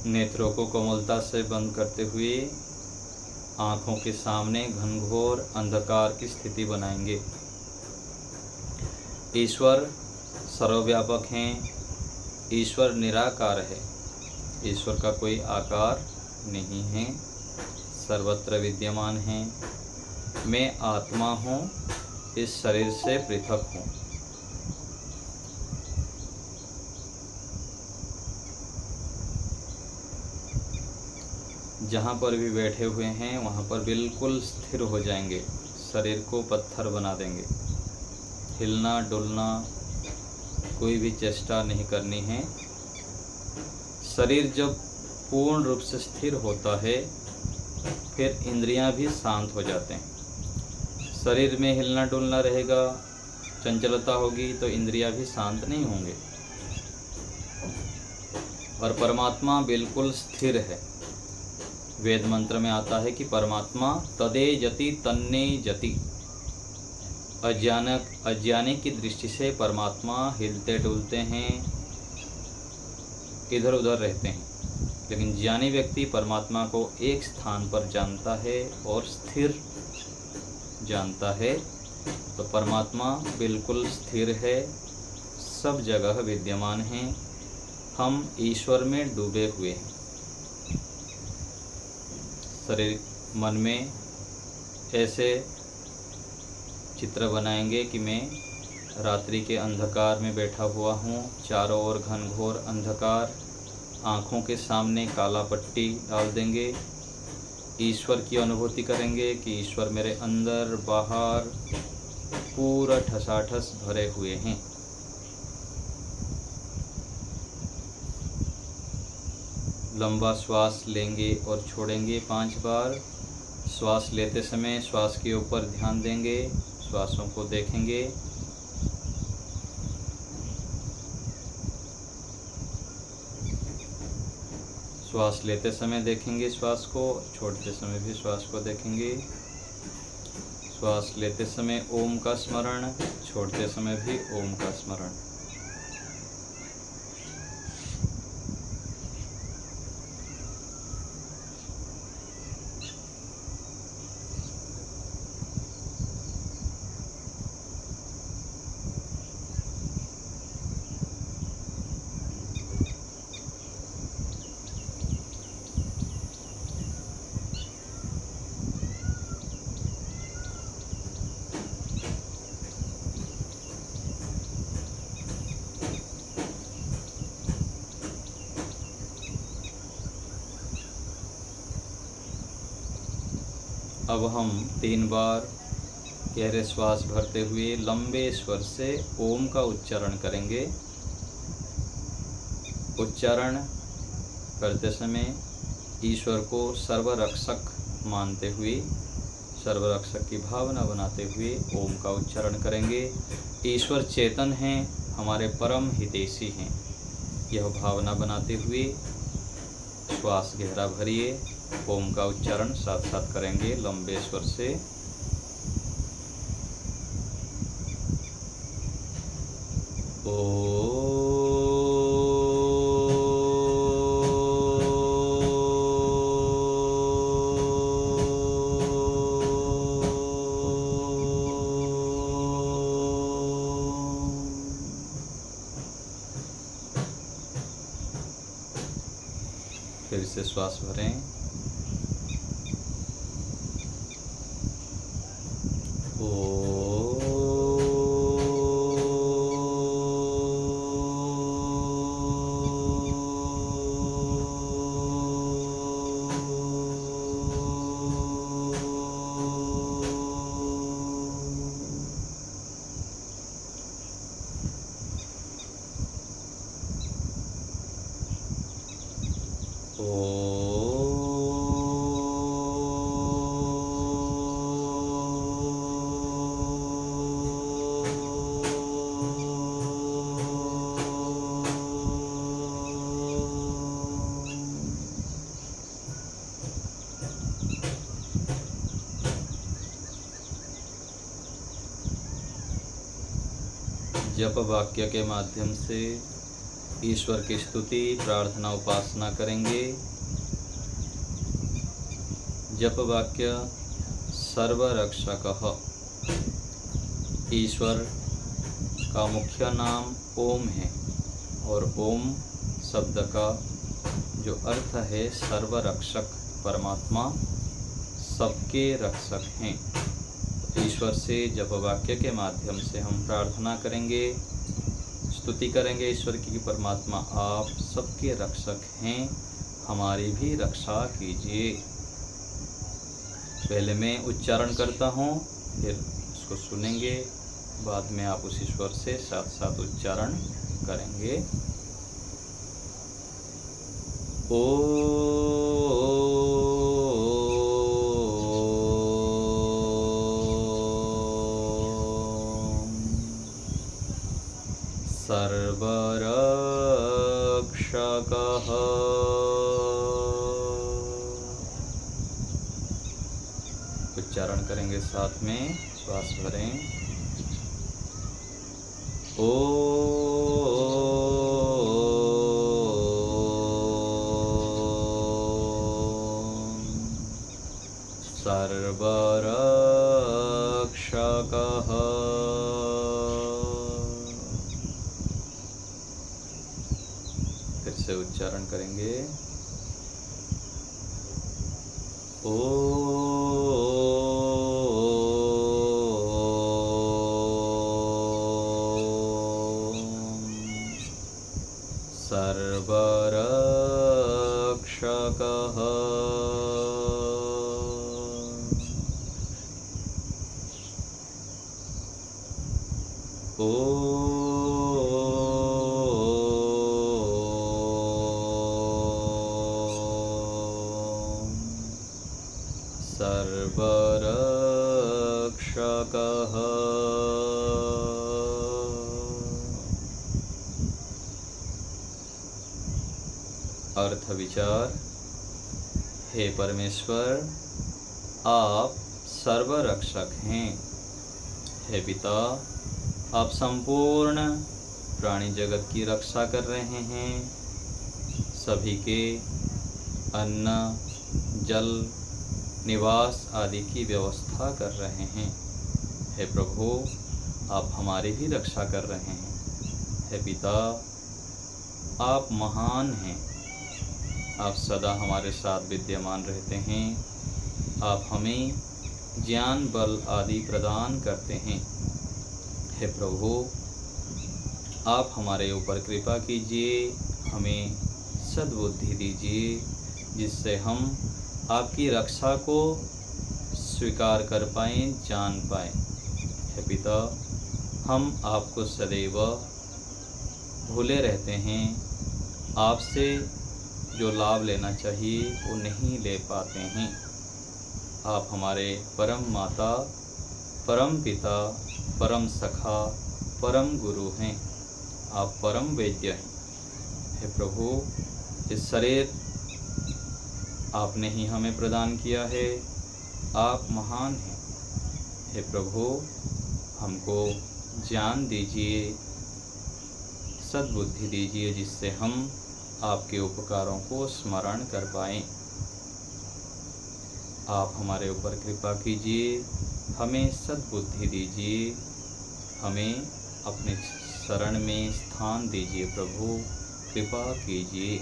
नेत्रों को कोमलता से बंद करते हुए आँखों के सामने घनघोर अंधकार की स्थिति बनाएंगे। ईश्वर सर्वव्यापक हैं, ईश्वर निराकार है, ईश्वर का कोई आकार नहीं है, सर्वत्र विद्यमान हैं। मैं आत्मा हूँ, इस शरीर से पृथक हूँ। जहाँ पर भी बैठे हुए हैं वहाँ पर बिल्कुल स्थिर हो जाएंगे, शरीर को पत्थर बना देंगे। हिलना डुलना कोई भी चेष्टा नहीं करनी है। शरीर जब पूर्ण रूप से स्थिर होता है फिर इंद्रियां भी शांत हो जाते हैं। शरीर में हिलना डुलना रहेगा, चंचलता होगी तो इंद्रियां भी शांत नहीं होंगे। और परमात्मा बिल्कुल स्थिर है। वेद मंत्र में आता है कि परमात्मा तदे जति तन्ने जति। अज्ञानी की दृष्टि से परमात्मा हिलते डुलते हैं, इधर उधर रहते हैं, लेकिन ज्ञानी व्यक्ति परमात्मा को एक स्थान पर जानता है और स्थिर जानता है। तो परमात्मा बिल्कुल स्थिर है, सब जगह विद्यमान हैं। हम ईश्वर में डूबे हुए हैं। शरीर मन में ऐसे चित्र बनाएंगे कि मैं रात्रि के अंधकार में बैठा हुआ हूँ, चारों ओर घनघोर अंधकार, आँखों के सामने काला पट्टी डाल देंगे। ईश्वर की अनुभूति करेंगे कि ईश्वर मेरे अंदर बाहर पूरा ठसाठस भरे हुए हैं। लंबा श्वास लेंगे और छोड़ेंगे 5 बार। श्वास लेते समय श्वास के ऊपर ध्यान देंगे, श्वासों को देखेंगे। श्वास लेते समय देखेंगे श्वास को, छोड़ते समय भी श्वास को देखेंगे। श्वास लेते समय ओम का स्मरण, छोड़ते समय भी ओम का स्मरण। अब हम 3 बार गहरे श्वास भरते हुए लंबे स्वर से ओम का उच्चारण करेंगे। उच्चारण करते समय ईश्वर को सर्वरक्षक मानते हुए, सर्वरक्षक की भावना बनाते हुए ओम का उच्चारण करेंगे। ईश्वर चेतन हैं, हमारे परम हितैषी हैं, यह भावना बनाते हुए श्वास गहरा भरिए। ओम का उच्चारण साथ साथ करेंगे लंबे स्वर से। ओ फिर से श्वास भरें। जप वाक्य के माध्यम से ईश्वर की स्तुति प्रार्थना उपासना करेंगे। जप वाक्य सर्वरक्षकः। ईश्वर का मुख्य नाम ओम है और ओम शब्द का जो अर्थ है सर्वरक्षक, परमात्मा सबके रक्षक हैं। ईश्वर से जप वाक्य के माध्यम से हम प्रार्थना करेंगे, स्तुति करेंगे ईश्वर की कि परमात्मा आप सबके रक्षक हैं, हमारी भी रक्षा कीजिए। पहले मैं उच्चारण करता हूँ, फिर उसको सुनेंगे, बाद में आप उस ईश्वर से साथ साथ उच्चारण करेंगे। सर्वरक्षकः। उच्चारण करेंगे साथ में, श्वास भरें। ओम सर्वरक्षकः। फिर से उच्चारण करेंगे। सर्वरक्षकः। सर्वरक्षकः। अर्थ विचार। हे परमेश्वर, आप सर्वरक्षक हैं। हे पिता, आप संपूर्ण प्राणी जगत की रक्षा कर रहे हैं, सभी के अन्न, जल, निवास आदि की व्यवस्था कर रहे हैं। हे प्रभु, आप हमारी भी रक्षा कर रहे हैं। हे पिता, आप महान हैं, आप सदा हमारे साथ विद्यमान रहते हैं। आप हमें ज्ञान, बल आदि प्रदान करते हैं। हे प्रभु, आप हमारे ऊपर कृपा कीजिए, हमें सद्बुद्धि दीजिए, जिससे हम आपकी रक्षा को स्वीकार कर पाएँ, जान पाएँ। हे पिता, हम आपको सदैव भूले रहते हैं, आपसे जो लाभ लेना चाहिए वो नहीं ले पाते हैं। आप हमारे परम माता, परम पिता, परम सखा, परम गुरु हैं। आप परम वैद्य हैं। हे प्रभु, इस शरीर आपने ही हमें प्रदान किया है, आप महान हैं। हे प्रभु, हमको ज्ञान दीजिए, सद्बुद्धि दीजिए, जिससे हम आपके उपकारों को स्मरण कर पाएँ। आप हमारे ऊपर कृपा कीजिए, हमें सद्बुद्धि दीजिए, हमें अपने शरण में स्थान दीजिए। प्रभु, कृपा कीजिए।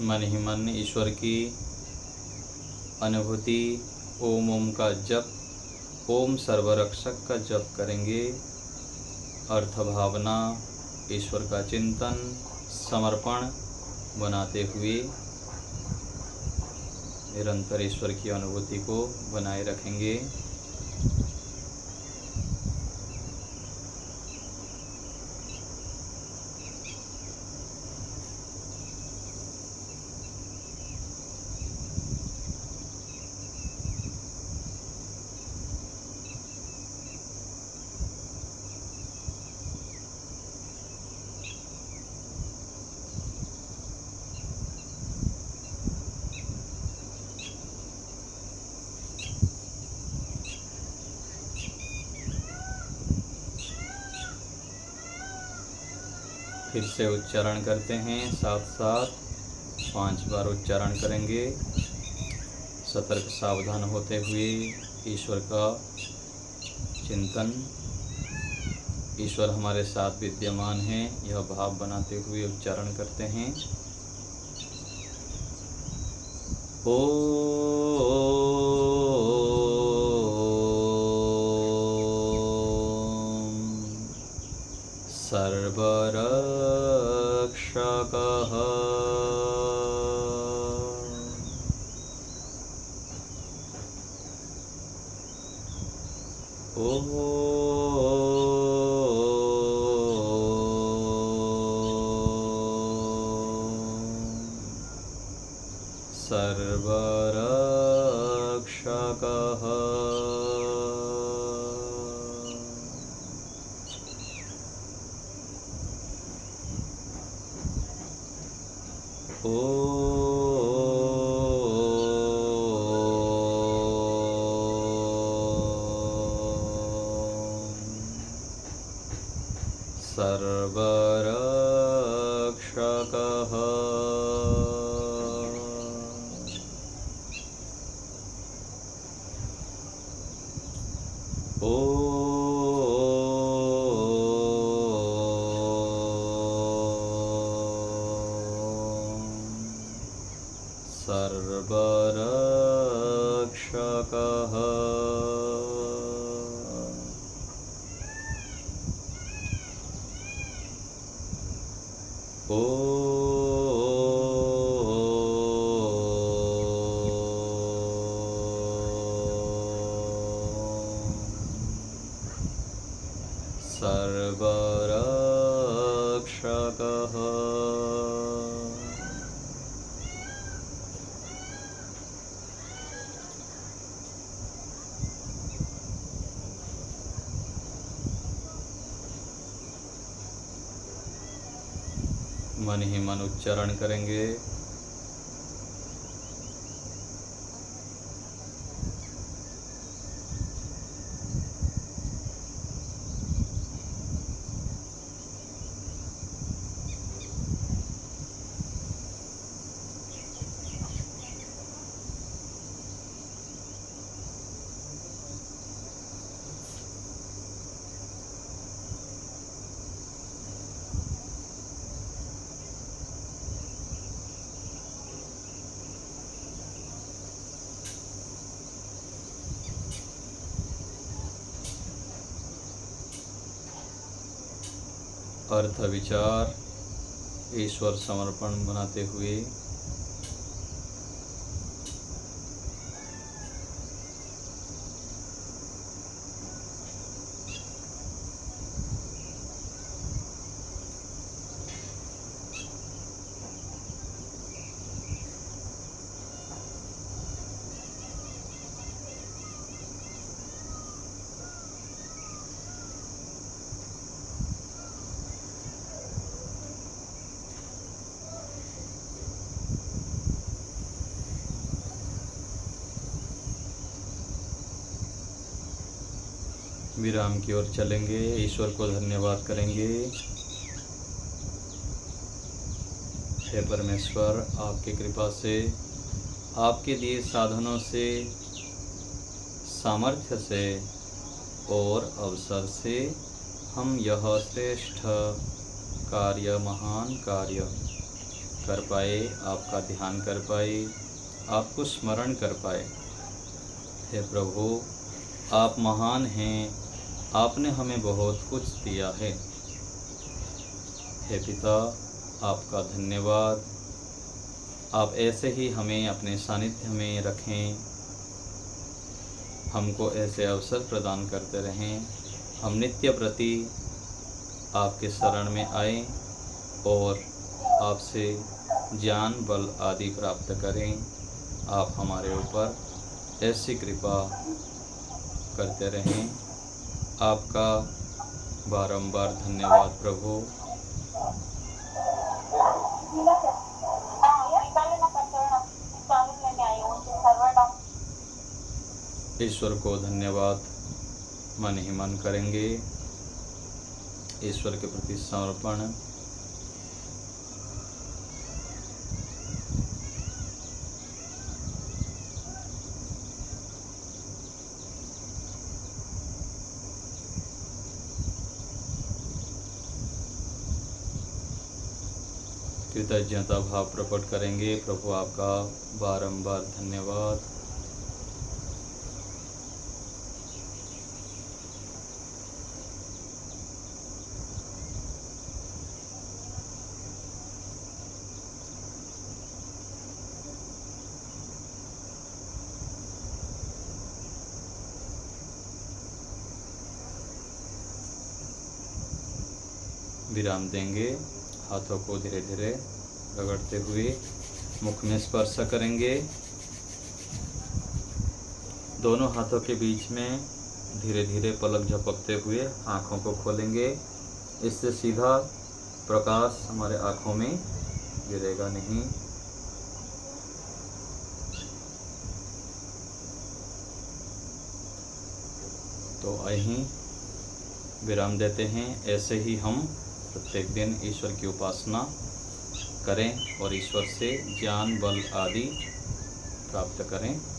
मन ही मन ईश्वर की अनुभूति, ओम ओम का जप, ओम सर्वरक्षक का जप करेंगे। अर्थ भावना, ईश्वर का चिंतन, समर्पण बनाते हुए निरंतर ईश्वर की अनुभूति को बनाए रखेंगे। फिर से उच्चारण करते हैं, साथ साथ 5 बार उच्चारण करेंगे। सतर्क सावधान होते हुए ईश्वर का चिंतन, ईश्वर हमारे साथ विद्यमान है, यह भाव बनाते हुए उच्चारण करते हैं। सर्वरक्षकः ॐ सर्वरक्षकः सर्वरक्षकः सर्वरक्षकः सर्वरक्षकः मन ही मन उच्चारण करेंगे। अर्थ विचार ईश्वर समर्पण बनाते हुए विराम की ओर चलेंगे। ईश्वर को धन्यवाद करेंगे। हे परमेश्वर, आपकी कृपा से, आपके दिए साधनों से, सामर्थ्य से और अवसर से हम यह श्रेष्ठ कार्य, महान कार्य कर पाए, आपका ध्यान कर पाए, आपको स्मरण कर पाए। हे प्रभु, आप महान हैं, आपने हमें बहुत कुछ दिया है। हे पिता, आपका धन्यवाद। आप ऐसे ही हमें अपने सानिध्य में रखें, हमको ऐसे अवसर प्रदान करते रहें। हम नित्य प्रति आपके शरण में आएं और आपसे ज्ञान बल आदि प्राप्त करें। आप हमारे ऊपर ऐसी कृपा करते रहें। आपका बारंबार धन्यवाद प्रभु। ईश्वर को धन्यवाद मन ही मन करेंगे। ईश्वर के प्रति समर्पण। कृतज्ञता भाव प्रकट करेंगे। प्रभु आपका बारंबार धन्यवाद। विराम देंगे। हाथों को धीरे धीरे रगड़ते हुए मुख में स्पर्श करेंगे। दोनों हाथों के बीच में धीरे धीरे पलक झपकते हुए आँखों को खोलेंगे। इससे सीधा प्रकाश हमारे आँखों में गिरेगा नहीं। तो यहीं विराम देते हैं। ऐसे ही हम प्रत्येक दिन ईश्वर की उपासना करें और ईश्वर से ज्ञान बल आदि प्राप्त करें।